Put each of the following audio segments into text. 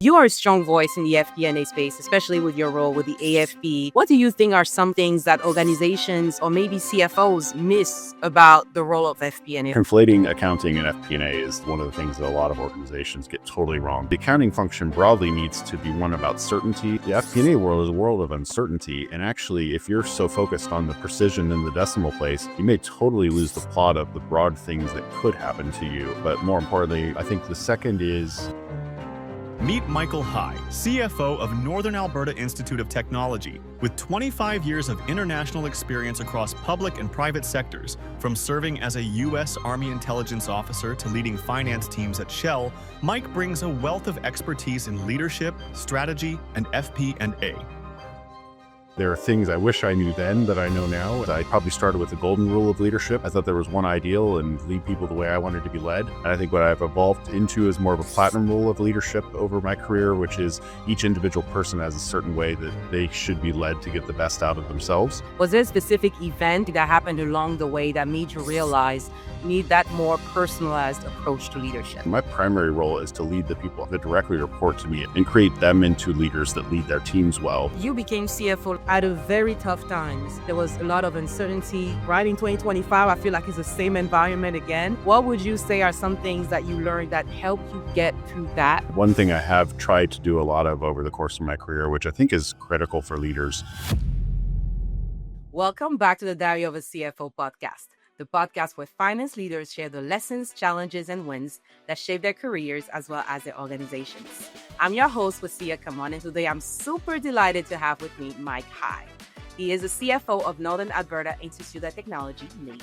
You are a strong voice in the FP&A space, especially with your role with the AFP. What do you think are some things that organizations or maybe CFOs miss about the role of FP&A? Conflating accounting and FP&A is one of the things that a lot of organizations get totally wrong. The accounting function broadly needs to be one about certainty. The FP&A world is a world of uncertainty. And actually, if you're so focused on the precision in the decimal place, you may totally lose the plot of the broad things that could happen to you. But more importantly, I think the second is Meet Michael High, CFO of Northern Alberta Institute of Technology, with 25 years of international experience across public and private sectors. From serving as a U.S. Army intelligence officer to leading finance teams at Shell, Mike brings a wealth of expertise in leadership, strategy, and FP&A. There are things I wish I knew then that I know now. I probably started with the golden rule of leadership. I thought there was one ideal and lead people the way I wanted to be led. And I think what I've evolved into is more of a platinum rule of leadership over my career, which is each individual person has a certain way that they should be led to get the best out of themselves. Was there a specific event that happened along the way that made you realize you need that more personalized approach to leadership? My primary role is to lead the people that directly report to me and create them into leaders that lead their teams well. You became CFO at a very tough times. There was a lot of uncertainty. Right in 2025, I feel like it's the same environment again. What would you say are some things that you learned that helped you get through that? One thing I have tried to do a lot of over the course of my career, which I think is critical for leaders. Welcome back to the Diary of a CFO podcast, the podcast where finance leaders share the lessons, challenges, and wins that shape their careers as well as their organizations. I'm your host, Wassia Kamon, and today I'm super delighted to have with me Mike High. He is the CFO of Northern Alberta Institute of Technology, NAIT,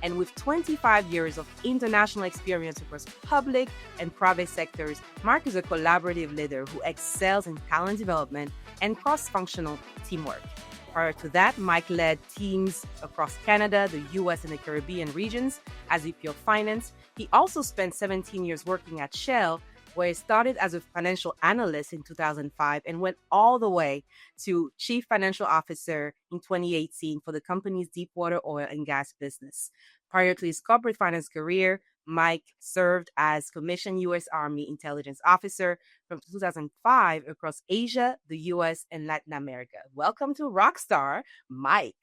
and with 25 years of international experience across public and private sectors, Mark is a collaborative leader who excels in talent development and cross-functional teamwork. Prior to that, Mike led teams across Canada, the US, and the Caribbean regions as VP of Finance. He also spent 17 years working at Shell, where he started as a financial analyst in 2005 and went all the way to Chief Financial Officer in 2018 for the company's deep water oil and gas business. Prior to his corporate finance career, Mike served as Commissioned U.S. Army Intelligence Officer from 2005 across Asia, the U.S., and Latin America. Welcome to Rockstar, Mike.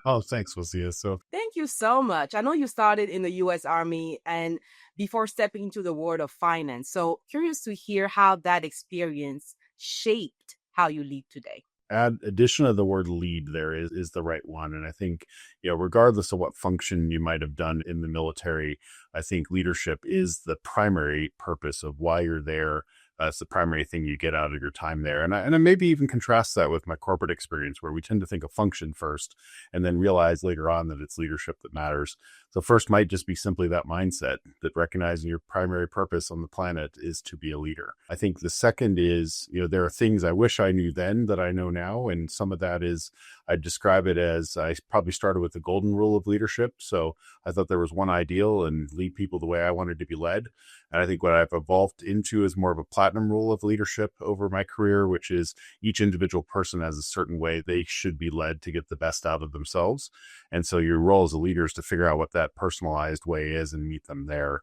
Oh, thanks, Wassia. Thank you so much. I know you started in the U.S. Army and before stepping into the world of finance. So curious to hear how that experience shaped how you lead today. Addition of the word lead there is the right one. And I think, regardless of what function you might have done in the military, I think leadership is the primary purpose of why you're there. It's the primary thing you get out of your time there. And I maybe even contrast that with my corporate experience, where we tend to think of function first and then realize later on that it's leadership that matters. So first might just be simply that mindset that recognizing your primary purpose on the planet is to be a leader. I think the second is, there are things I wish I knew then that I know now. And some of that is, I describe it as I probably started with the golden rule of leadership. So I thought there was one ideal and lead people the way I wanted to be led. And I think what I've evolved into is more of a platinum rule of leadership over my career, which is each individual person has a certain way they should be led to get the best out of themselves. And so your role as a leader is to figure out what that personalized way is and meet them there,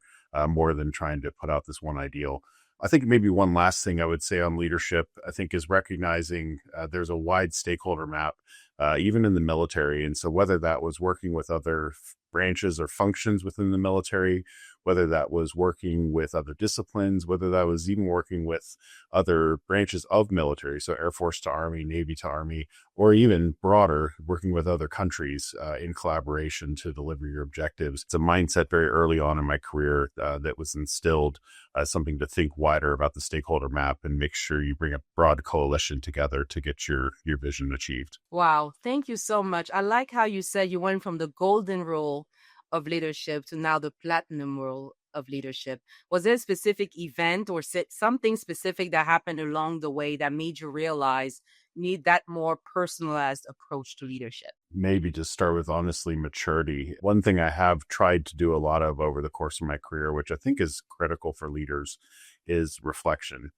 more than trying to put out this one ideal. I think maybe one last thing I would say on leadership, I think, is recognizing there's a wide stakeholder map, even in the military. And so whether that was working with other branches or functions within the military, whether that was working with other disciplines, whether that was even working with other branches of military, so Air Force to Army, Navy to Army, or even broader, working with other countries in collaboration to deliver your objectives. It's a mindset very early on in my career that was instilled, something to think wider about the stakeholder map and make sure you bring a broad coalition together to get your vision achieved. Wow, thank you so much. I like how you said you went from the golden rule of leadership to now the platinum role of leadership. Was there a specific event or something specific that happened along the way that made you realize you need that more personalized approach to leadership? Maybe to start with, honestly, maturity. One thing I have tried to do a lot of over the course of my career, which I think is critical for leaders, is reflection.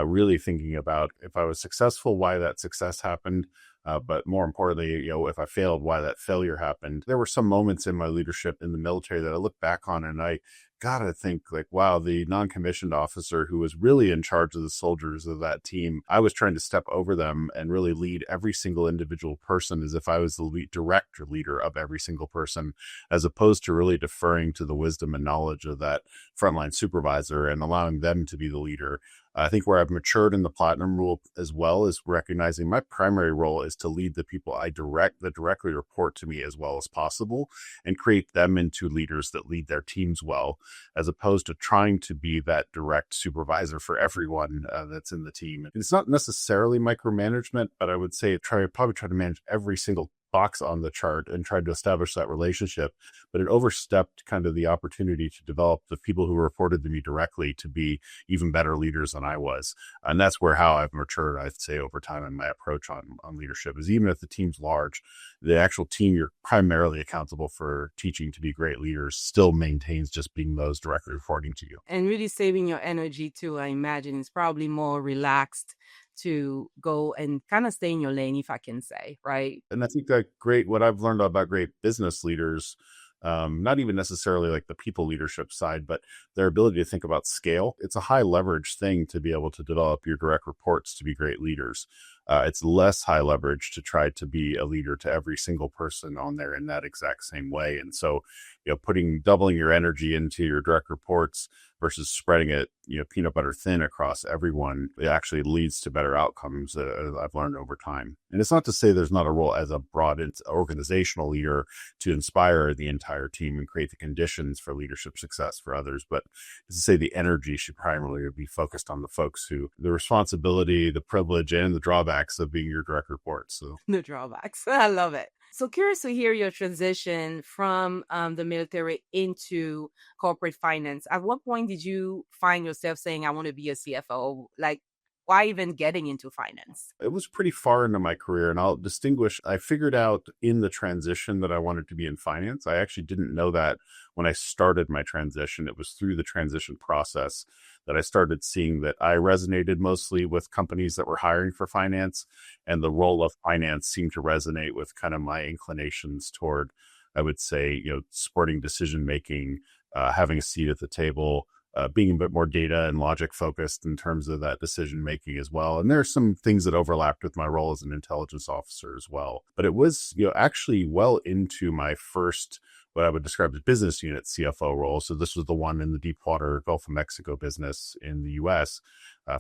Really thinking about, if I was successful, why that success happened. But more importantly, if I failed, why that failure happened. There were some moments in my leadership in the military that I look back on and I gotta think like, wow, the non-commissioned officer who was really in charge of the soldiers of that team, I was trying to step over them and really lead every single individual person as if I was the direct leader of every single person, as opposed to really deferring to the wisdom and knowledge of that frontline supervisor and allowing them to be the leader. I think where I've matured in the platinum rule as well is recognizing my primary role is to lead the people that directly report to me as well as possible, and create them into leaders that lead their teams well, as opposed to trying to be that direct supervisor for everyone that's in the team. And it's not necessarily micromanagement, but I would say probably try to manage every single box on the chart and tried to establish that relationship, but it overstepped kind of the opportunity to develop the people who reported to me directly to be even better leaders than I was. And that's how I've matured, I'd say, over time in my approach on leadership, is even if the team's large, the actual team you're primarily accountable for teaching to be great leaders still maintains just being those directly reporting to you. And really saving your energy too, I imagine, is probably more relaxed to go and kind of stay in your lane, if I can say, right? And I think that what I've learned about great business leaders, not even necessarily like the people leadership side, but their ability to think about scale. It's a high leverage thing to be able to develop your direct reports to be great leaders. It's less high leverage to try to be a leader to every single person on there in that exact same way. And so, doubling your energy into your direct reports versus spreading it, peanut butter thin across everyone, it actually leads to better outcomes, I've learned over time. And it's not to say there's not a role as a broad organizational leader to inspire the entire team and create the conditions for leadership success for others, but to say the energy should primarily be focused on the folks who the responsibility, the privilege, and the drawbacks of being your direct reports. So the drawbacks. I love it. So curious to hear your transition from the military into corporate finance. At what point did you find yourself saying, I want to be a CFO? Like, why even getting into finance? It was pretty far into my career, and I'll distinguish. I figured out in the transition that I wanted to be in finance. I actually didn't know that when I started my transition. It was through the transition process that I started seeing that I resonated mostly with companies that were hiring for finance, and the role of finance seemed to resonate with kind of my inclinations toward, I would say, supporting decision-making, having a seat at the table, being a bit more data and logic focused in terms of that decision making as well. And there are some things that overlapped with my role as an intelligence officer as well. But it was, actually well into my first, what I would describe as business unit CFO role. So this was the one in the deep water Gulf of Mexico business in the US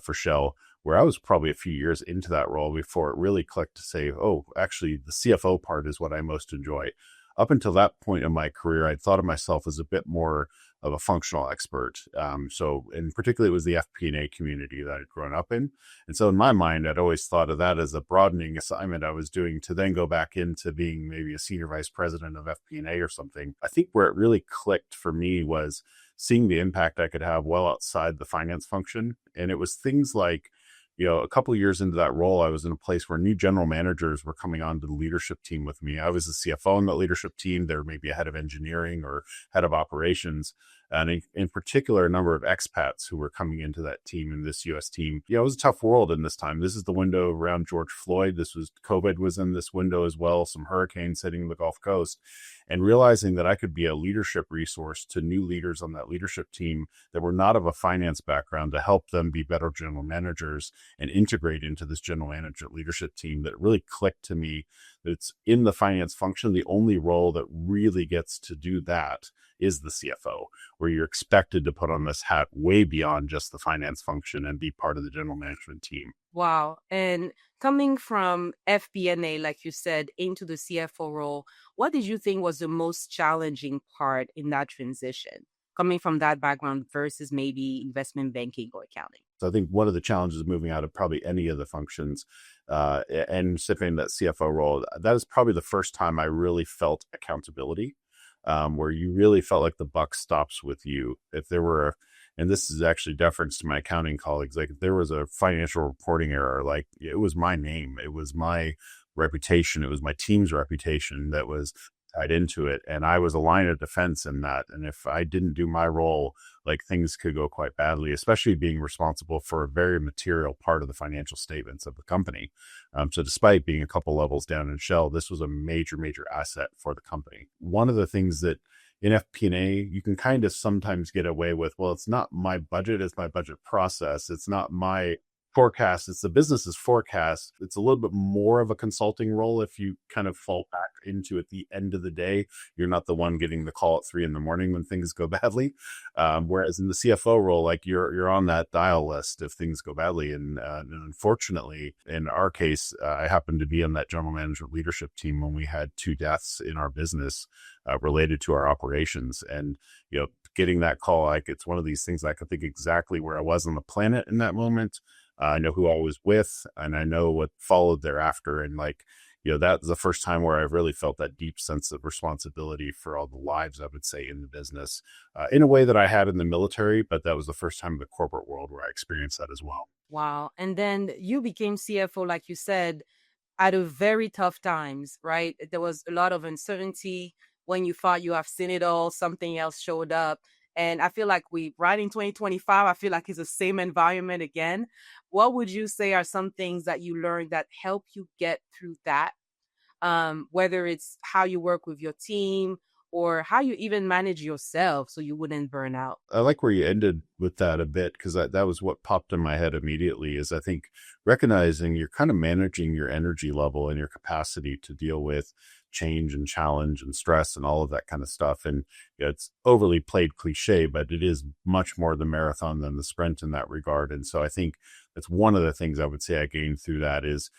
for Shell, where I was probably a few years into that role before it really clicked to say, oh, actually the CFO part is what I most enjoy. Up until that point in my career, I'd thought of myself as a bit more of a functional expert. So in particular, it was the FP&A community that I'd grown up in. And so in my mind, I'd always thought of that as a broadening assignment I was doing to then go back into being maybe a senior vice president of FP&A or something. I think where it really clicked for me was seeing the impact I could have well outside the finance function. And it was things like, a couple of years into that role, I was in a place where new general managers were coming onto the leadership team with me. I was the CFO on that leadership team. There may be a head of engineering or head of operations. And in particular, a number of expats who were coming into that team, in this U.S. team. It was a tough world in this time. This is the window around George Floyd. COVID was in this window as well, some hurricanes hitting the Gulf Coast. And realizing that I could be a leadership resource to new leaders on that leadership team that were not of a finance background, to help them be better general managers and integrate into this general manager leadership team, that really clicked to me that it's in the finance function. The only role that really gets to do that is the CFO, where you're expected to put on this hat way beyond just the finance function and be part of the general management team. Wow. And coming from FP&A, like you said, into the CFO role, what did you think was the most challenging part in that transition, coming from that background versus maybe investment banking or accounting? So I think one of the challenges moving out of probably any of the functions and sipping that CFO role, that is probably the first time I really felt accountability, where you really felt like the buck stops with you. If there were and this is actually deference to my accounting colleagues, like if there was a financial reporting error, like it was my name, it was my reputation, it was my team's reputation that was tied into it. And I was a line of defense in that. And if I didn't do my role, like things could go quite badly, especially being responsible for a very material part of the financial statements of the company. So despite being a couple levels down in Shell, this was a major, major asset for the company. One of the things that in FP&A, you can kind of sometimes get away with, well, it's not my budget, it's my budget process. It's not my forecast, it's the business's forecast. It's a little bit more of a consulting role if you kind of fall back into at the end of the day. You're not the one getting the call at 3 a.m. when things go badly. Whereas in the CFO role, like you're on that dial list if things go badly. And unfortunately, in our case, I happened to be on that general management leadership team when we had 2 deaths in our business related to our operations. And, getting that call, like it's one of these things I could think exactly where I was on the planet in that moment. I know who I was with, and I know what followed thereafter. And that was the first time where I really felt that deep sense of responsibility for all the lives, I would say, in the business, in a way that I had in the military, but that was the first time in the corporate world where I experienced that as well. Wow. And then you became CFO, like you said, at a very tough times, right? There was a lot of uncertainty. When you thought you have seen it all, something else showed up. And I feel like right in 2025, I feel like it's the same environment again. What would you say are some things that you learned that help you get through that? Whether it's how you work with your team or how you even manage yourself so you wouldn't burn out. I like where you ended with that a bit, because that was what popped in my head immediately, is I think recognizing you're kind of managing your energy level and your capacity to deal with change and challenge and stress and all of that kind of stuff. And it's overly played cliche, but it is much more the marathon than the sprint in that regard. And so I think that's one of the things I would say I gained through that is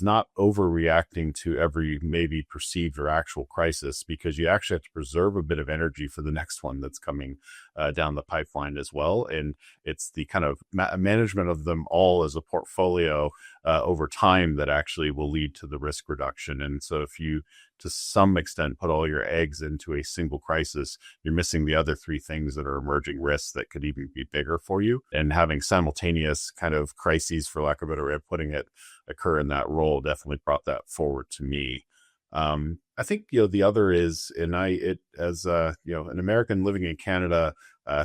not overreacting to every maybe perceived or actual crisis, because you actually have to preserve a bit of energy for the next one that's coming down the pipeline as well. And it's the kind of management of them all as a portfolio over time that actually will lead to the risk reduction. And so if you, to some extent, put all your eggs into a single crisis, you're missing the other 3 things that are emerging risks that could even be bigger for you. And having simultaneous kind of crises, for lack of a better way of putting it, occur in that role definitely brought that forward to me. I think, the other is, as an American living in Canada,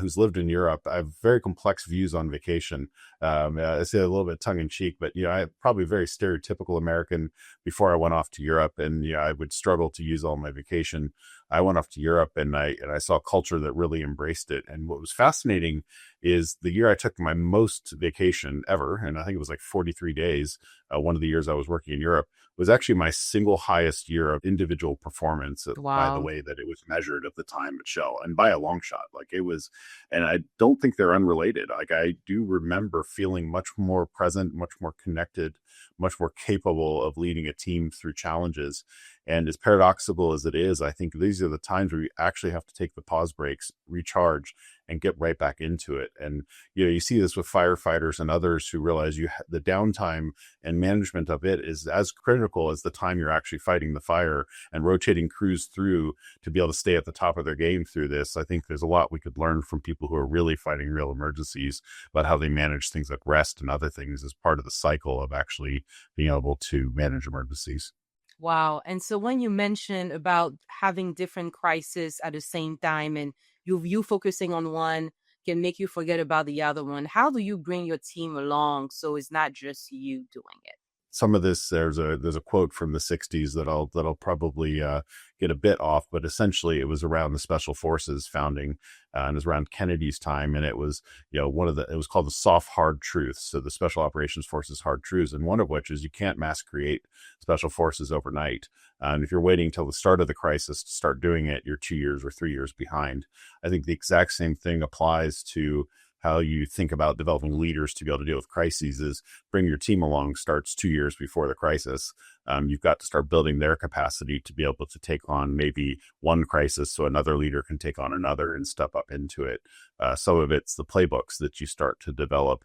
who's lived in Europe, I have very complex views on vacation. I say a little bit tongue in cheek, but, I probably very stereotypical American before I went off to Europe, and, I would struggle to use all my vacation. I went off to Europe and I saw a culture that really embraced it. And what was fascinating is the year I took my most vacation ever, and I think it was like 43 days, one of the years I was working in Europe, was actually my single highest year of individual performance by the way that it was measured at the time at Shell, and by a long shot. Like it was, and I don't think they're unrelated. Like I do remember feeling much more present, much more connected, much more capable of leading a team through challenges. And as paradoxical as it is, I think these are the times where you actually have to take the pause breaks, recharge, and get right back into it. And, you see this with firefighters and others who realize the downtime and management of it is as critical as the time you're actually fighting the fire, and rotating crews through to be able to stay at the top of their game through this. I think there's a lot we could learn from people who are really fighting real emergencies about how they manage things like rest and other things as part of the cycle of actually being able to manage emergencies. Wow. And so when you mentioned about having different crises at the same time, and you focusing on one can make you forget about the other one, how do you bring your team along so it's not just you doing it? Some of this, there's a quote from the 60s that'll probably get a bit off, but essentially it was around the Special Forces founding, and it was around Kennedy's time, and it was it was called the soft hard truths. So the Special Operations Forces hard truths, and one of which is you can't mass create special forces overnight. And if you're waiting till the start of the crisis to start doing it, you're 2 years or 3 years behind. I think the exact same thing applies to how you think about developing leaders to be able to deal with crises. Is bring your team along starts 2 years before the crisis. You've got to start building their capacity to be able to take on maybe one crisis so another leader can take on another and step up into it. Some of it's the playbooks that you start to develop,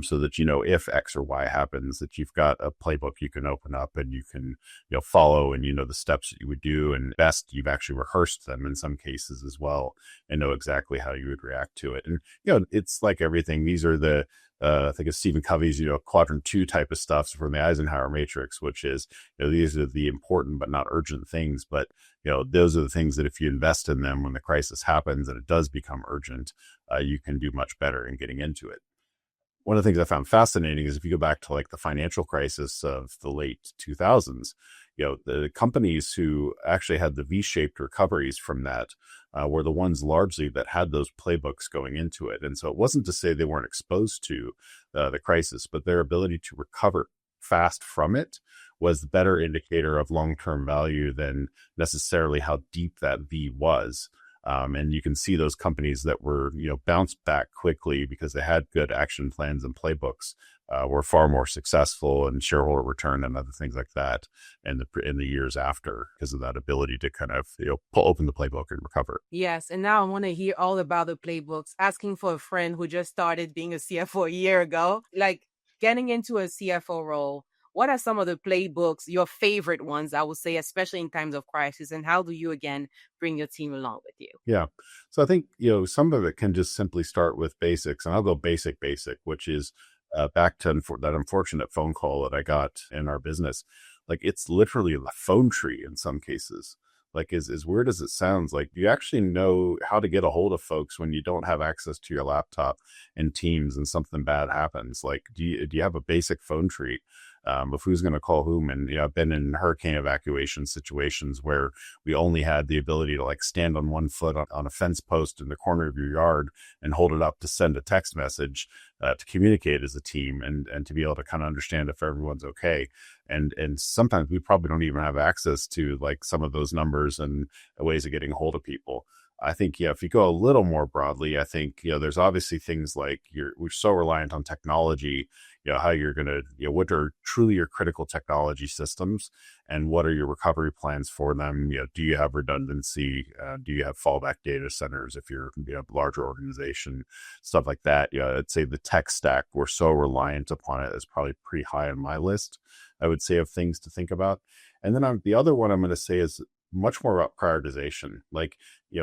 so that, if X or Y happens, that you've got a playbook you can open up and you can, follow, and the steps that you would do, and best, you've actually rehearsed them in some cases as well and know exactly how you would react to it. And, it's like everything. These are the, I think of Stephen Covey's, quadrant 2 type of stuff from the Eisenhower matrix, which is, these are the important but not urgent things. But, those are the things that if you invest in them when the crisis happens and it does become urgent, you can do much better in getting into it. One of the things I found fascinating is if you go back to like the financial crisis of the late 2000s, the companies who actually had the V-shaped recoveries from that were the ones largely that had those playbooks going into it. And so it wasn't to say they weren't exposed to the crisis, but their ability to recover fast from it was the better indicator of long-term value than necessarily how deep that V was. And you can see those companies that were, bounced back quickly because they had good action plans and playbooks were far more successful in shareholder return and other things like that in the years after because of that ability to kind of, open the playbook and recover. Yes. And now I want to hear all about the playbooks. Asking for a friend who just started being a CFO a year ago, like getting into a CFO role. What are some of the playbooks, your favorite ones, I would say, especially in times of crisis? And how do you, again, bring your team along with you? Yeah. So I think, some of it can just simply start with basics. And I'll go basic, which is back to that unfortunate phone call that I got in our business. Like, it's literally the phone tree in some cases. Like, as weird as it sounds, like, do you actually know how to get a hold of folks when you don't have access to your laptop and Teams and something bad happens? Like, do you have a basic phone tree of who's going to call whom? And I've been in hurricane evacuation situations where we only had the ability to stand on one foot on a fence post in the corner of your yard and hold it up to send a text message to communicate as a team and to be able to kind of understand if everyone's okay. And sometimes we probably don't even have access to some of those numbers and ways of getting a hold of people. I think, if you go a little more broadly, I think, there's obviously things like we're so reliant on technology, how you're going to, what are truly your critical technology systems and what are your recovery plans for them? Do you have redundancy? Do you have fallback data centers if you're a larger organization, stuff like that? I'd say the tech stack, we're so reliant upon it, is probably pretty high on my list, I would say, of things to think about. And then the other one I'm going to say is much more about prioritization.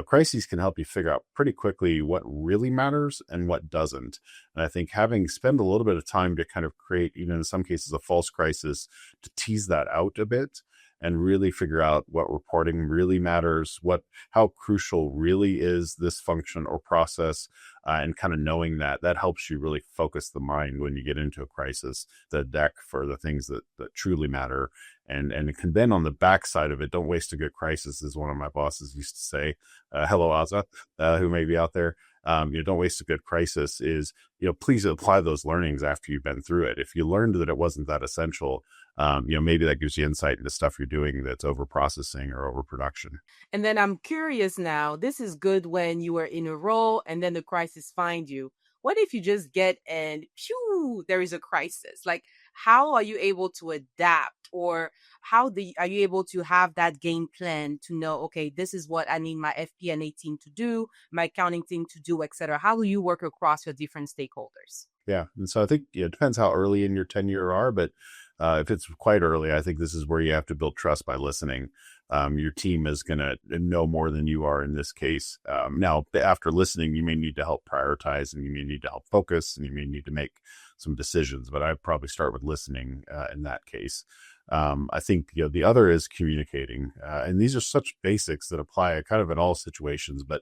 Crises can help you figure out pretty quickly what really matters and what doesn't. And I think spend a little bit of time to kind of create, even in some cases, a false crisis, to tease that out a bit and really figure out what reporting really matters, how crucial really is this function or process, and kind of knowing that helps you really focus the mind when you get into a crisis, the deck for the things that truly matter. And it can then, on the backside of it, don't waste a good crisis, as one of my bosses used to say. Hello, Azza, who may be out there. Don't waste a good crisis is, please apply those learnings after you've been through it. If you learned that it wasn't that essential, maybe that gives you insight into stuff you're doing that's over processing or overproduction. And then I'm curious now, this is good when you are in a role and then the crisis finds you. What if you just get and there is a crisis? How are you able to adapt, or are you able to have that game plan to know, okay, this is what I need my FP&A team to do, my accounting team to do, etc. How do you work across your different stakeholders? Yeah. And so I think it depends how early in your tenure you are, but if it's quite early, I think this is where you have to build trust by listening. Your team is going to know more than you are in this case. Now, after listening, you may need to help prioritize, and you may need to help focus, and you may need to make some decisions. But I'd probably start with listening in that case. I think the other is communicating, and these are such basics that apply kind of in all situations, but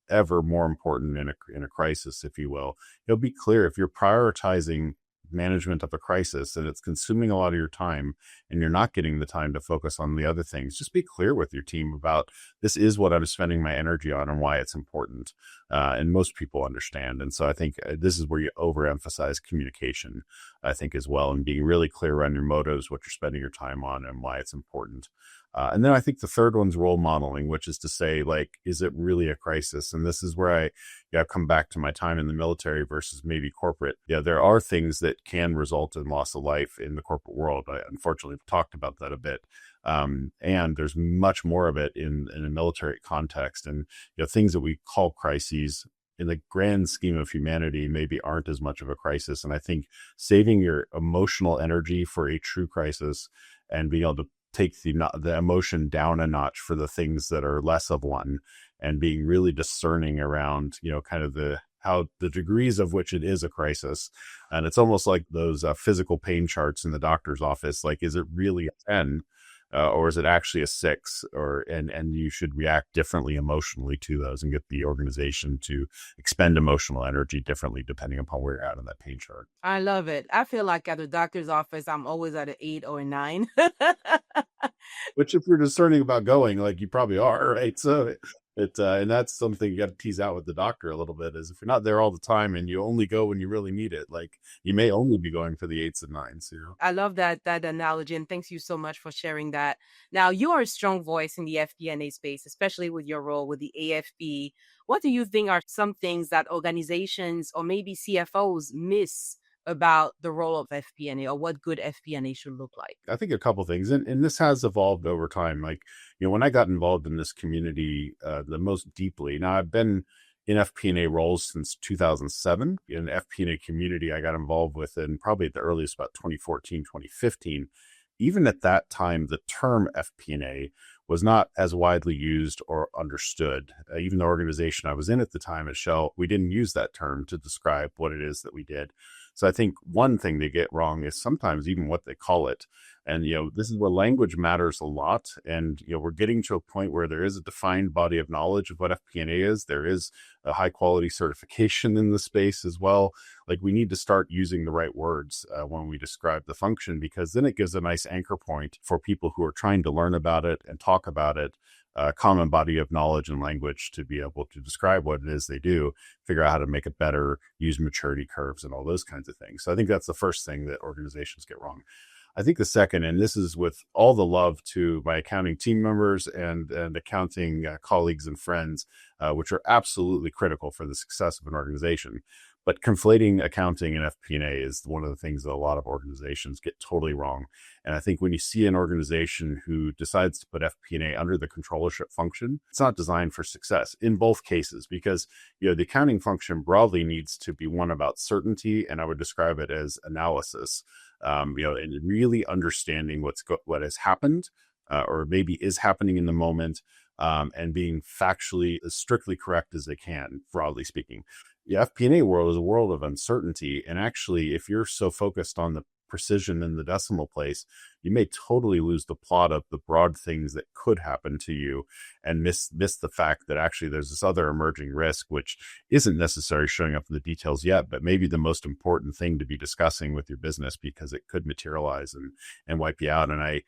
ever more important in a crisis, if you will. Be clear if you're prioritizing management of a crisis and it's consuming a lot of your time and you're not getting the time to focus on the other things. Just be clear with your team about, this is what I'm spending my energy on and why it's important. And most people understand. And so I think this is where you overemphasize communication, I think, as well, and being really clear around your motives, what you're spending your time on and why it's important. And then I think the third one's role modeling, which is to say, is it really a crisis? And this is where I come back to my time in the military versus maybe corporate. There are things that can result in loss of life in the corporate world. I unfortunately have talked about that a bit. And there's much more of it in a military context, and things that we call crises in the grand scheme of humanity maybe aren't as much of a crisis. And I think saving your emotional energy for a true crisis and being able to take the emotion down a notch for the things that are less of one, and being really discerning around, kind of the degrees of which it is a crisis. And it's almost like those physical pain charts in the doctor's office. Is it really a 10? Or is it actually a 6? And you should react differently emotionally to those and get the organization to expend emotional energy differently depending upon where you're at on that pain chart. I love it. I feel like at the doctor's office, I'm always at an 8 or a 9. Which if you're discerning about going, like you probably are, right? So and that's something you got to tease out with the doctor a little bit, is if you're not there all the time and you only go when you really need it, like you may only be going for the 8s and 9s. I love that analogy, and thanks you so much for sharing that. Now, you are a strong voice in the FP&A space, especially with your role with the AFP. What do you think are some things that organizations or maybe CFOs miss about the role of FP&A, or what good FP&A should look like? I think a couple things, and this has evolved over time. Like, when I got involved in this community the most deeply, now I've been in FP&A roles since 2007. In FP&A community, I got involved with in probably at the earliest about 2014, 2015. Even at that time, the term FP&A was not as widely used or understood. Even the organization I was in at the time at Shell, we didn't use that term to describe what it is that we did. So I think one thing they get wrong is sometimes even what they call it. And, this is where language matters a lot. And, we're getting to a point where there is a defined body of knowledge of what FP&A is. There is a high quality certification in the space as well. Like, we need to start using the right words when we describe the function, because then it gives a nice anchor point for people who are trying to learn about it and talk about it. Common body of knowledge and language to be able to describe what it is they do, figure out how to make it better, use maturity curves and all those kinds of things. So I think that's the first thing that organizations get wrong. I think the second, and this is with all the love to my accounting team members and accounting colleagues and friends, which are absolutely critical for the success of an organization. But conflating accounting and FP&A is one of the things that a lot of organizations get totally wrong. And I think when you see an organization who decides to put FP&A under the controllership function, it's not designed for success in both cases, because the accounting function broadly needs to be one about certainty, and I would describe it as analysis. And really understanding what has happened, or maybe is happening in the moment, and being factually as strictly correct as they can, broadly speaking. The FP&A world is a world of uncertainty. And actually, if you're so focused on the precision in the decimal place, you may totally lose the plot of the broad things that could happen to you, and miss the fact that actually there's this other emerging risk, which isn't necessarily showing up in the details yet, but maybe the most important thing to be discussing with your business, because it could materialize and wipe you out. And I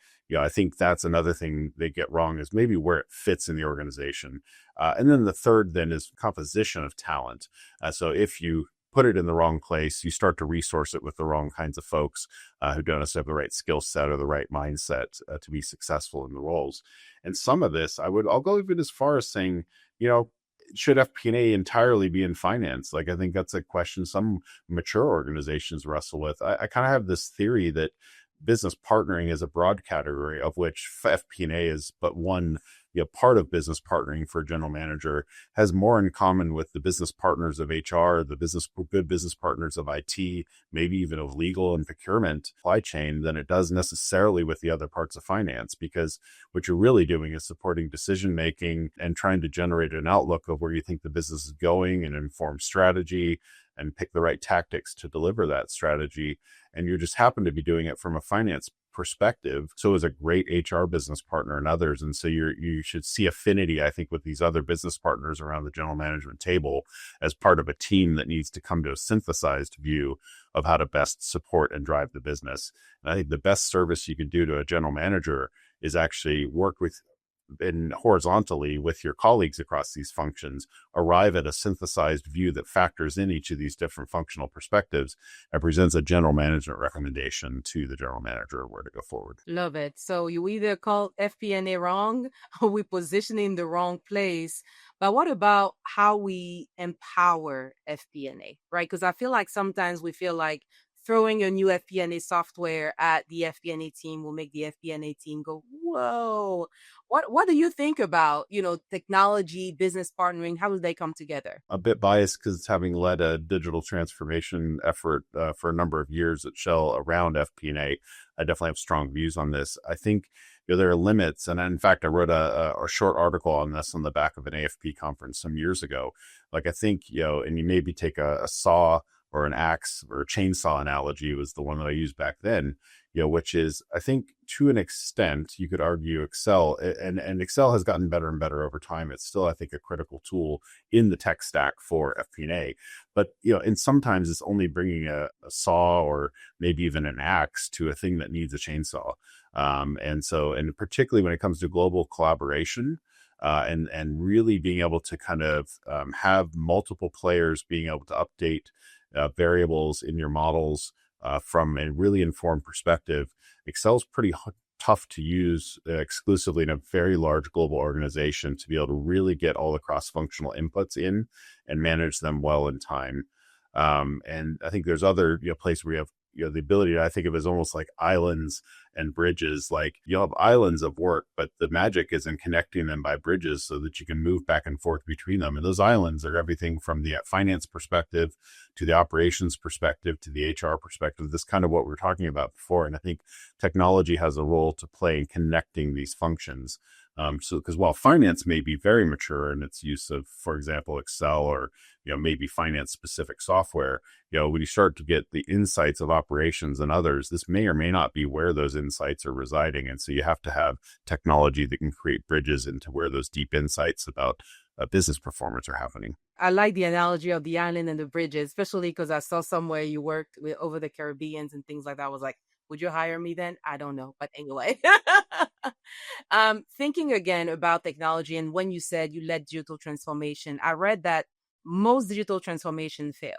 think that's another thing they get wrong, is maybe where it fits in the organization. And then the third then is composition of talent. So if you put it in the wrong place, you start to resource it with the wrong kinds of folks who don't necessarily have the right skill set or the right mindset to be successful in the roles. And some of this, I'll go even as far as saying, should FP&A entirely be in finance? Like, I think that's a question some mature organizations wrestle with. I kind of have this theory that business partnering is a broad category, of which FP&A is but one part of business partnering for a general manager, has more in common with the business partners of HR, good business partners of IT, maybe even of legal and procurement, supply chain, than it does necessarily with the other parts of finance. Because what you're really doing is supporting decision making and trying to generate an outlook of where you think the business is going, and inform strategy and pick the right tactics to deliver that strategy. And you just happen to be doing it from a finance perspective. So is a great HR business partner and others. And so you should see affinity, I think, with these other business partners around the general management table as part of a team that needs to come to a synthesized view of how to best support and drive the business. And I think the best service you can do to a general manager is actually work with and horizontally with your colleagues across these functions, arrive at a synthesized view that factors in each of these different functional perspectives and presents a general management recommendation to the general manager of where to go forward. Love it. So you either call FP&A wrong, or we position in the wrong place. But what about how we empower FP&A, right? Because I feel like sometimes we feel like throwing a new FP&A software at the FP&A team will make the FP&A team go, whoa. What do you think about, technology, business partnering? How do they come together? A bit biased because having led a digital transformation effort for a number of years at Shell around FP&A, I definitely have strong views on this. I think there are limits. And in fact, I wrote a short article on this on the back of an AFP conference some years ago. Like, I think, and you maybe take a saw or an axe or a chainsaw analogy was the one that I used back then, which is, I think to an extent, you could argue Excel, and Excel has gotten better and better over time. It's still, I think, a critical tool in the tech stack for FP&A. But, and sometimes it's only bringing a saw or maybe even an axe to a thing that needs a chainsaw. And particularly when it comes to global collaboration, and really being able to kind of have multiple players being able to update variables in your models from a really informed perspective. Excel's pretty tough to use exclusively in a very large global organization to be able to really get all the cross-functional inputs in and manage them well in time. And I think there's other places where you have the ability I think of as almost like islands and bridges. Like you'll have islands of work, but the magic is in connecting them by bridges so that you can move back and forth between them. And those islands are everything from the finance perspective to the operations perspective to the HR perspective. This kind of what we were talking about before. And I think technology has a role to play in connecting these functions. So because while finance may be very mature in its use of, for example, Excel or maybe finance specific software, when you start to get the insights of operations and others, this may or may not be where those insights are residing. And so you have to have technology that can create bridges into where those deep insights about business performance are happening. I like the analogy of the island and the bridges, especially because I saw somewhere you worked with over the Caribbeans and things like that. I was like, would you hire me then? I don't know. But anyway, thinking again about technology and when you said you led digital transformation, I read that most digital transformation fail,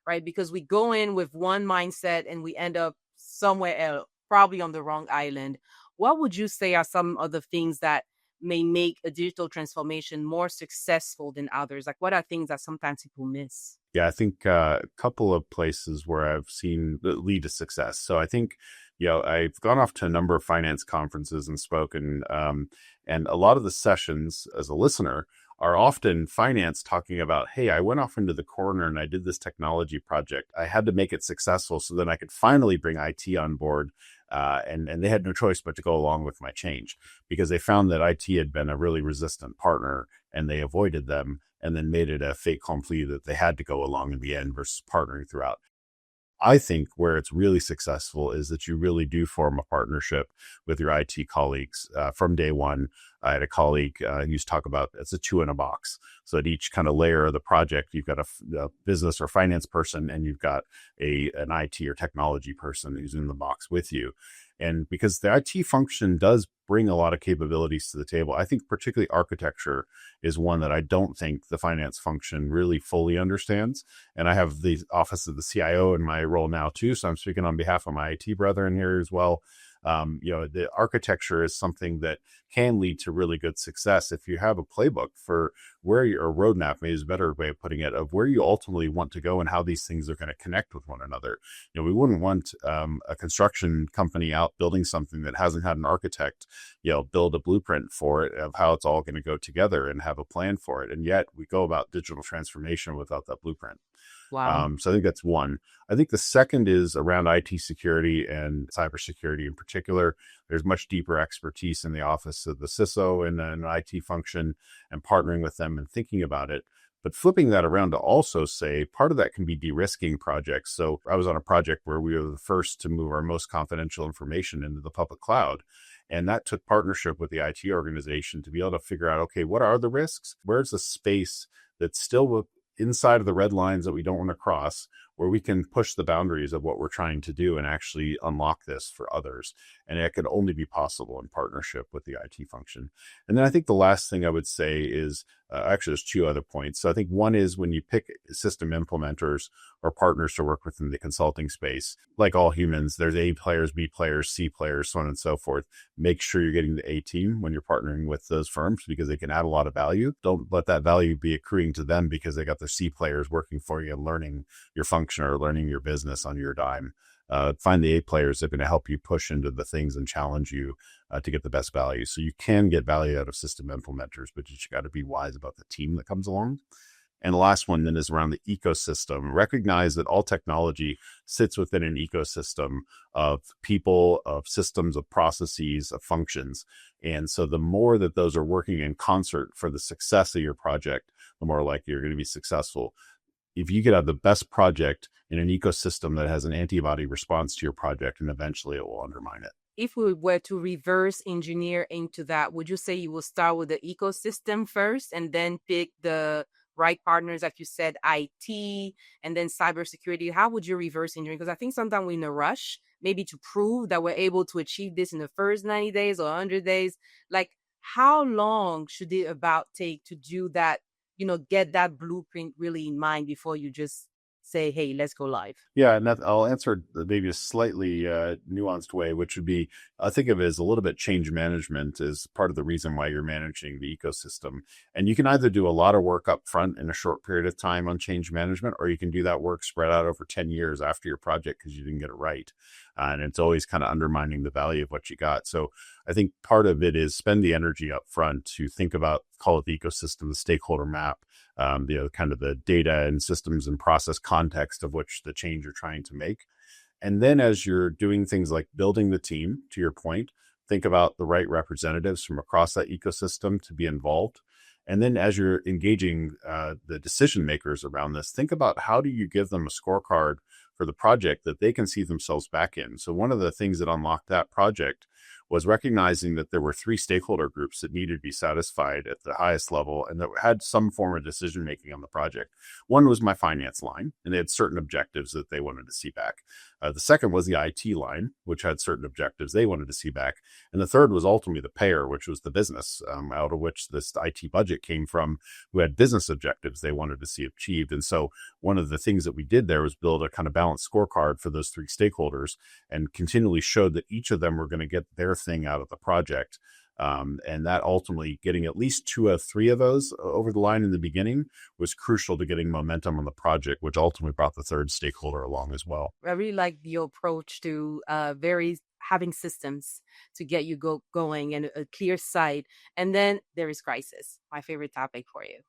right? Because we go in with one mindset and we end up somewhere else, probably on the wrong island. What would you say are some of the things that may make a digital transformation more successful than others? Like what are things that sometimes people miss? Yeah, I think a couple of places where I've seen that lead to success. So I think, I've gone off to a number of finance conferences and spoken, and a lot of the sessions as a listener are often finance talking about, hey, I went off into the corner and I did this technology project. I had to make it successful so then I could finally bring IT on board. And they had no choice but to go along with my change because they found that IT had been a really resistant partner and they avoided them and then made it a fait accompli that they had to go along in the end versus partnering throughout. I think where it's really successful is that you really do form a partnership with your IT colleagues from day one. I had a colleague who used to talk about it's a 2 in a box. So at each kind of layer of the project, you've got a business or finance person and you've got an IT or technology person who's in the box with you. And because the IT function does bring a lot of capabilities to the table, I think particularly architecture is one that I don't think the finance function really fully understands. And I have the office of the CIO in my role now too. So I'm speaking on behalf of my IT brethren here as well. The architecture is something that can lead to really good success if you have a playbook for where your roadmap, maybe is a better way of putting it, of where you ultimately want to go and how these things are going to connect with one another. We wouldn't want a construction company out building something that hasn't had an architect, build a blueprint for it of how it's all going to go together and have a plan for it. And yet we go about digital transformation without that blueprint. Wow. So I think that's one. I think the second is around IT security and cybersecurity in particular. There's much deeper expertise in the office of the CISO and an IT function and partnering with them and thinking about it. But flipping that around to also say part of that can be de-risking projects. So I was on a project where we were the first to move our most confidential information into the public cloud. And that took partnership with the IT organization to be able to figure out, okay, what are the risks? Where's the space that's still inside of the red lines that we don't want to cross, where we can push the boundaries of what we're trying to do and actually unlock this for others. And it can only be possible in partnership with the IT function. And then I think the last thing I would say is, actually there's 2 other points. So I think one is when you pick system implementers or partners to work with in the consulting space, like all humans, there's A players, B players, C players, so on and so forth. Make sure you're getting the A team when you're partnering with those firms because they can add a lot of value. Don't let that value be accruing to them because they got their C players working for you and learning your function or learning your business on your dime. Find the A players that are going to help you push into the things and challenge you to get the best value. So you can get value out of system implementers, but you got to be wise about the team that comes along. And the last one then is around the ecosystem. Recognize that all technology sits within an ecosystem of people, of systems, of processes, of functions. And so the more that those are working in concert for the success of your project, the more likely you're going to be successful. if you could have the best project in an ecosystem that has an antibody response to your project, and eventually it will undermine it. If we were to reverse engineer into that, would you say you will start with the ecosystem first and then pick the right partners, like you said, IT and then cybersecurity? How would you reverse engineer? Because I think sometimes we're in a rush, maybe to prove that we're able to achieve this in the first 90 days or 100 days. Like, how long should it about take to do that, get that blueprint really in mind before you just say, hey, let's go live? Yeah, and I'll answer maybe a slightly nuanced way, which would be, I think of it as a little bit change management as part of the reason why you're managing the ecosystem. And you can either do a lot of work up front in a short period of time on change management, or you can do that work spread out over 10 years after your project because you didn't get it right. And it's always kind of undermining the value of what you got. So I think part of it is spend the energy up front to think about, call it the ecosystem, the stakeholder map, kind of the data and systems and process context of which the change you're trying to make. And then as you're doing things like building the team, to your point, think about the right representatives from across that ecosystem to be involved. And then as you're engaging the decision makers around this, think about how do you give them a scorecard for the project that they can see themselves back in. So one of the things that unlocked that project was recognizing that there were 3 stakeholder groups that needed to be satisfied at the highest level and that had some form of decision making on the project. One was my finance line, and they had certain objectives that they wanted to see back. The second was the IT line, which had certain objectives they wanted to see back. And the third was ultimately the payer, which was the business out of which this IT budget came from, who had business objectives they wanted to see achieved. And so one of the things that we did there was build a kind of balanced scorecard for those 3 stakeholders and continually showed that each of them were going to get their thing out of the project. And that ultimately getting at least 2 of 3 of those over the line in the beginning was crucial to getting momentum on the project, which ultimately brought the third stakeholder along as well. I really like your approach to having systems to get you going and a clear sight. And then there is crisis, my favorite topic for you.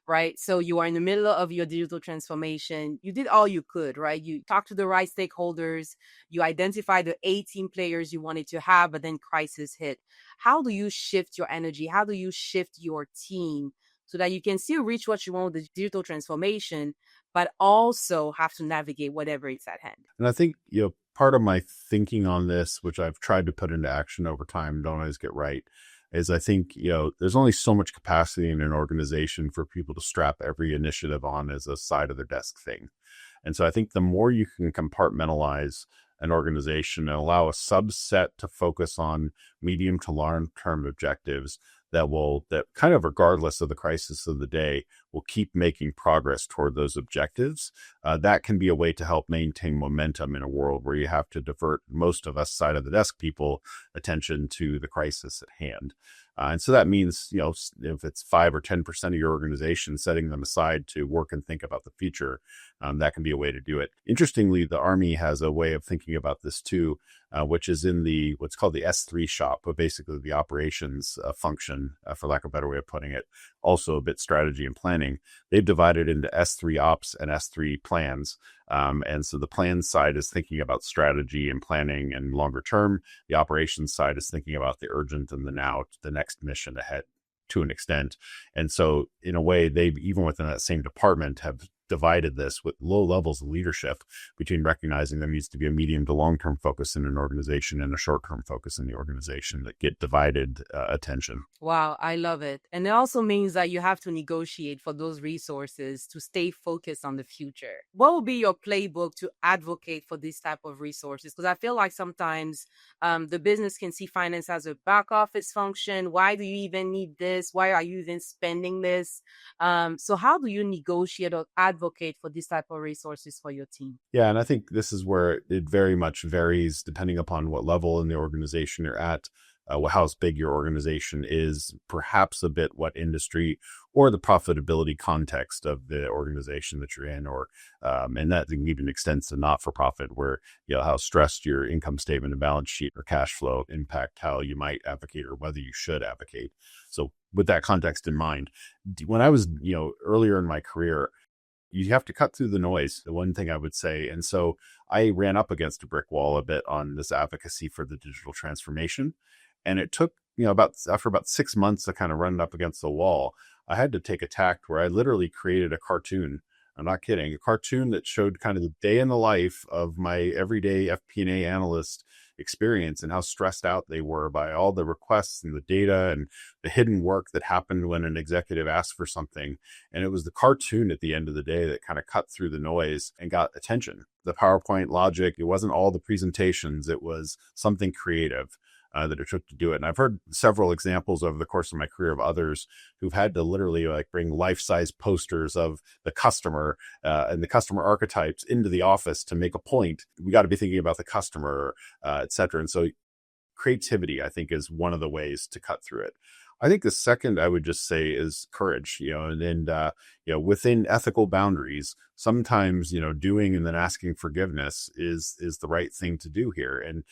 Right. So you are in the middle of your digital transformation. You did all you could, right? You talked to the right stakeholders. You identified the 18 players you wanted to have, but then crisis hit. How do you shift your energy? How do you shift your team so that you can still reach what you want with the digital transformation, but also have to navigate whatever is at hand? And I think, part of my thinking on this, which I've tried to put into action over time, don't always get right, is I think, there's only so much capacity in an organization for people to strap every initiative on as a side of their desk thing. And so I think the more you can compartmentalize an organization and allow a subset to focus on medium to long-term objectives that kind of regardless of the crisis of the day will keep making progress toward those objectives. That can be a way to help maintain momentum in a world where you have to divert most of us side of the desk people attention to the crisis at hand. And so that means, if it's 5 or 10% of your organization, setting them aside to work and think about the future, that can be a way to do it. Interestingly, the Army has a way of thinking about this too, which is in what's called the S3 shop, but basically the operations function, for lack of a better way of putting it, also a bit strategy and planning. They've divided into S3 ops and S3 plans. And so the plan side is thinking about strategy and planning and longer term. The operations side is thinking about the urgent and the now, the next mission ahead to an extent. And so in a way, they've, even within that same department, have divided this with low levels of leadership between recognizing there needs to be a medium to long-term focus in an organization and a short-term focus in the organization that get divided attention. Wow, I love it. And it also means that you have to negotiate for those resources to stay focused on the future. What would be your playbook to advocate for this type of resources? Because I feel like sometimes the business can see finance as a back office function. Why do you even need this? Why are you even spending this? So how do you negotiate or advocate for this type of resources for your team? Yeah, and I think this is where it very much varies depending upon what level in the organization you're at, how big your organization is, perhaps a bit what industry or the profitability context of the organization that you're in, or and that even extends to not-for-profit, where how stressed your income statement and balance sheet or cash flow impact how you might advocate or whether you should advocate. So with that context in mind, when I was earlier in my career, you have to cut through the noise, the one thing I would say. And so I ran up against a brick wall a bit on this advocacy for the digital transformation. And it took, after about 6 months of kind of running up against the wall, I had to take a tact where I literally created a cartoon I'm not kidding, a cartoon that showed kind of the day in the life of my everyday FP&A analyst experience and how stressed out they were by all the requests and the data and the hidden work that happened when an executive asked for something. And it was the cartoon at the end of the day that kind of cut through the noise and got attention. The PowerPoint logic, it wasn't all the presentations, it was something creative that it took to do it. And I've heard several examples over the course of my career of others who've had to literally like bring life-size posters of the customer and the customer archetypes into the office to make a point. We got to be thinking about the customer, et cetera. And so creativity, I think, is one of the ways to cut through it. I think the second I would just say is courage, and within ethical boundaries, sometimes, doing and then asking forgiveness is the right thing to do here. And,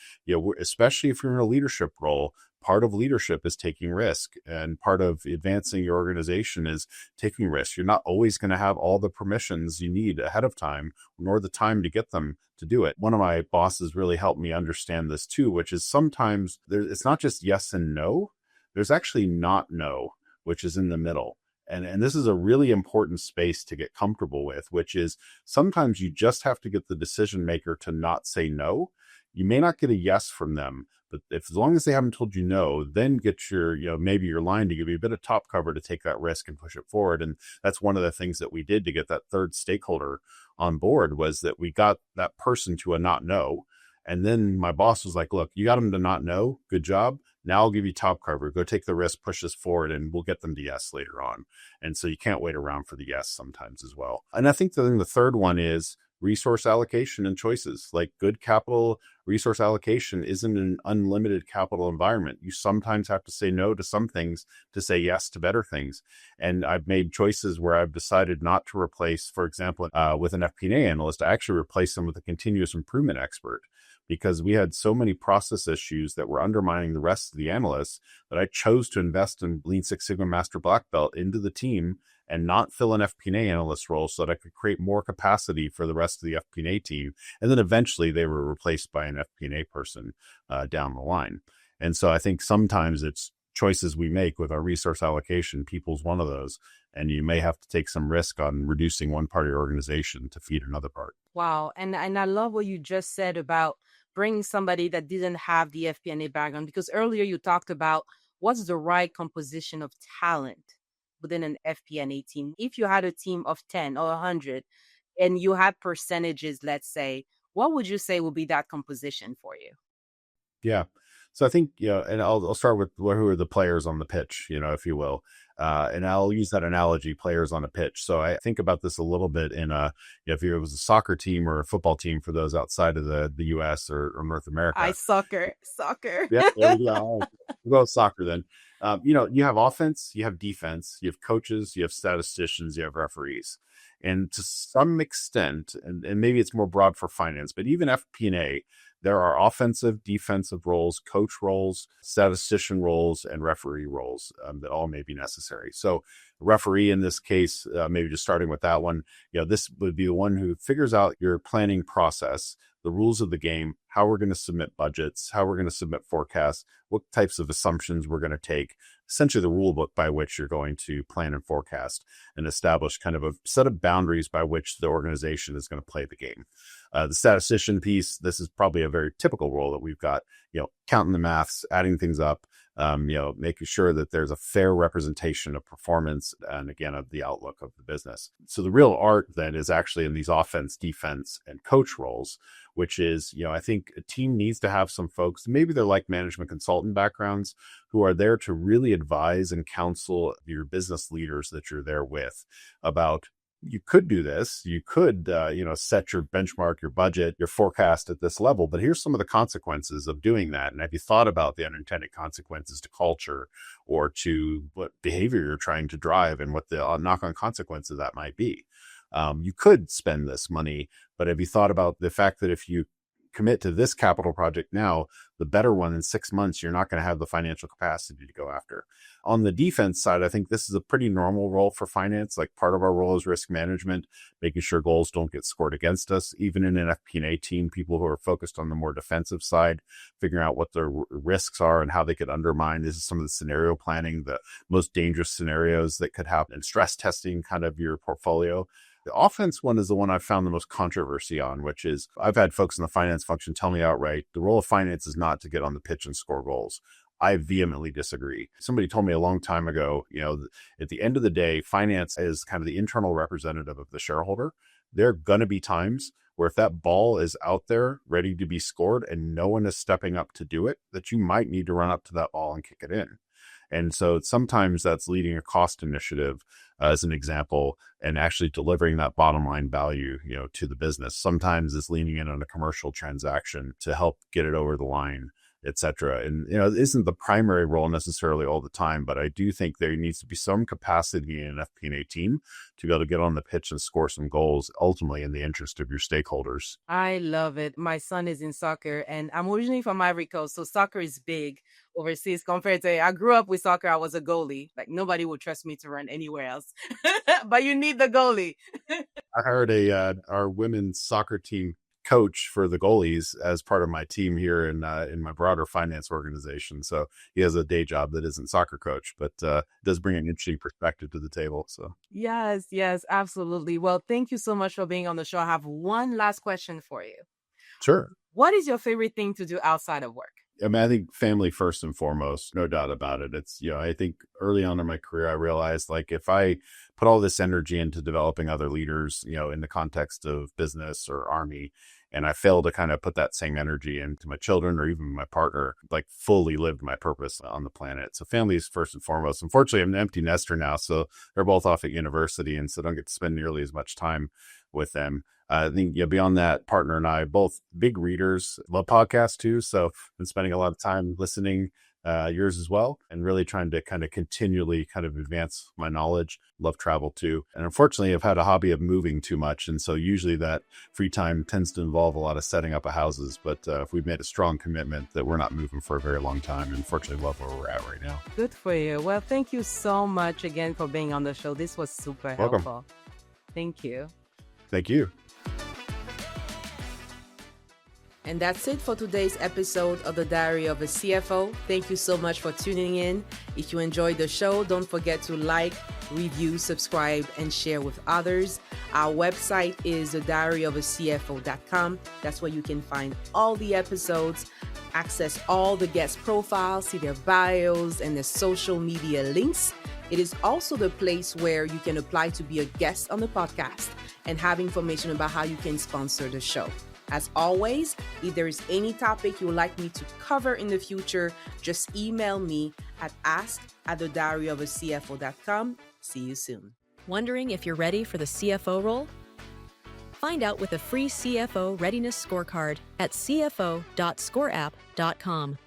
especially if you're in a leadership role, part of leadership is taking risk, and part of advancing your organization is taking risks. You're not always going to have all the permissions you need ahead of time, nor the time to get them to do it. One of my bosses really helped me understand this too, which is sometimes it's not just yes and no. There's actually not no, which is in the middle. And this is a really important space to get comfortable with, which is sometimes you just have to get the decision maker to not say no. You may not get a yes from them, but as long as they haven't told you no, then get your, maybe your line to give you a bit of top cover to take that risk and push it forward. And that's one of the things that we did to get that third stakeholder on board, was that we got that person to a not no. And then my boss was like, look, you got them to not know. Good job. Now I'll give you top cover. Go take the risk, push this forward, and we'll get them to yes later on. And so you can't wait around for the yes sometimes as well. And I think the third one is resource allocation and choices. Like, good capital resource allocation isn't an unlimited capital environment. You sometimes have to say no to some things to say yes to better things. And I've made choices where I've decided not to replace, for example, with an FP&A analyst, I actually replaced them with a continuous improvement expert, because we had so many process issues that were undermining the rest of the analysts that I chose to invest in Lean Six Sigma Master Black Belt into the team and not fill an FP&A analyst role, so that I could create more capacity for the rest of the FP&A team. And then eventually they were replaced by an FP&A person down the line. And so I think sometimes it's choices we make with our resource allocation. People's one of those. And you may have to take some risk on reducing one part of your organization to feed another part. Wow. And I love what you just said about bringing somebody that didn't have the FP&A background, because earlier you talked about what's the right composition of talent within an FP&A team. If you had a team of 10 or 100 and you had percentages, let's say, what would you say would be that composition for you? Yeah. So I think, and I'll start with who are the players on the pitch, if you will. And I'll use that analogy, players on a pitch. So I think about this a little bit in if it was a soccer team or a football team for those outside of the US or North America. Soccer. Yeah, there we go. We'll go with soccer then. You have offense, you have defense, you have coaches, you have statisticians, you have referees. And to some extent, and maybe it's more broad for finance, but even FP&A, there are offensive, defensive roles, coach roles, statistician roles, and referee roles that all may be necessary. So referee in this case, maybe just starting with that one, this would be the one who figures out your planning process, the rules of the game, how we're going to submit budgets, how we're going to submit forecasts, what types of assumptions we're going to take, essentially the rule book by which you're going to plan and forecast and establish kind of a set of boundaries by which the organization is going to play the game. The statistician piece, this is probably a very typical role that we've got, counting the maths, adding things up, making sure that there's a fair representation of performance and, again, of the outlook of the business. So the real art then is actually in these offense, defense, and coach roles, which is, I think a team needs to have some folks, maybe they're like management consultant backgrounds, who are there to really advise and counsel your business leaders that you're there with about, you could do this, you could, set your benchmark, your budget, your forecast at this level, but here's some of the consequences of doing that. And have you thought about the unintended consequences to culture or to what behavior you're trying to drive and what the knock-on consequences of that might be? You could spend this money, but have you thought about the fact that if you commit to this capital project now, the better one in 6 months, you're not going to have the financial capacity to go after. On the defense side, I think this is a pretty normal role for finance. Like, part of our role is risk management, making sure goals don't get scored against us. Even in an FP&A team, people who are focused on the more defensive side, figuring out what their risks are and how they could undermine. This is some of the scenario planning, the most dangerous scenarios that could happen, and stress testing kind of your portfolio. The offense one is the one I've found the most controversy on, which is I've had folks in the finance function tell me outright, the role of finance is not to get on the pitch and score goals. I vehemently disagree. Somebody told me a long time ago, at the end of the day, finance is kind of the internal representative of the shareholder. There are going to be times where if that ball is out there ready to be scored and no one is stepping up to do it, that you might need to run up to that ball and kick it in. And so sometimes that's leading a cost initiative as an example and actually delivering that bottom line value, to the business. Sometimes it's leaning in on a commercial transaction to help get it over the line, et cetera. And, it isn't the primary role necessarily all the time, but I do think there needs to be some capacity in an FP&A team to be able to get on the pitch and score some goals, ultimately in the interest of your stakeholders. I love it. My son is in soccer and I'm originally from Ivory Coast. So soccer is big overseas compared to, I grew up with soccer. I was a goalie. Like nobody would trust me to run anywhere else, but you need the goalie. I hired our women's soccer team coach for the goalies as part of my team here in my broader finance organization. So he has a day job that isn't soccer coach, but does bring an interesting perspective to the table. So yes, absolutely. Well, thank you so much for being on the show. I have one last question for you. Sure. What is your favorite thing to do outside of work? I think family first and foremost, no doubt about it. It's, I think early on in my career, I realized like if I put all this energy into developing other leaders, in the context of business or army, and I fail to kind of put that same energy into my children or even my partner, like fully lived my purpose on the planet. So family is first and foremost. Unfortunately, I'm an empty nester now. So they're both off at university. And so don't get to spend nearly as much time with them. I think beyond that, partner and I, both big readers, love podcasts too. So been spending a lot of time listening, yours as well, and really trying to kind of continually kind of advance my knowledge. Love travel too. And unfortunately, I've had a hobby of moving too much. And so usually that free time tends to involve a lot of setting up of houses. But if we've made a strong commitment that we're not moving for a very long time, and unfortunately love where we're at right now. Good for you. Well, thank you so much again for being on the show. This was super helpful. Thank you. Thank you. And that's it for today's episode of the Diary of a CFO. Thank you so much for tuning in. If you enjoyed the show, don't forget to like, review, subscribe, and share with others. Our website is thediaryofacfo.com. That's where you can find all the episodes, access all the guest profiles, see their bios and their social media links. It is also the place where you can apply to be a guest on the podcast and have information about how you can sponsor the show. As always, if there is any topic you would like me to cover in the future, just email me at ask@thediaryofacfo.com. See you soon. Wondering if you're ready for the CFO role? Find out with a free CFO readiness scorecard at cfo.scoreapp.com.